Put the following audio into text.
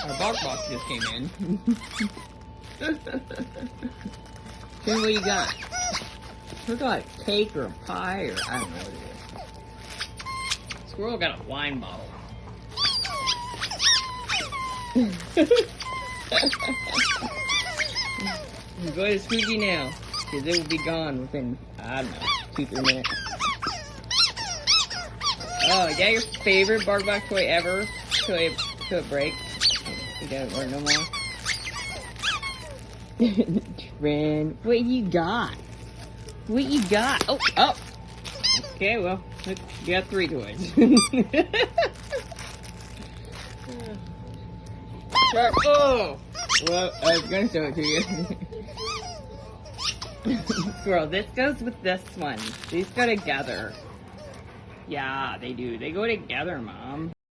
Our BarkBox just came in. Then what you got? Looks like cake or a pie or I don't know what it is. Squirrel got a wine bottle. Go to Squeaky now, because it will be gone within, I don't know, 2-3 minutes. Oh, is that your favorite BarkBox toy ever? Till it breaks. It doesn't work no more. Trend. What you got? What you got? Oh, oh. Okay, well, look, you got 3 toys. Oh! Well, I was gonna show it to you. Squirrel, this goes with this one. These go together. Yeah, they do. They go together, Mom.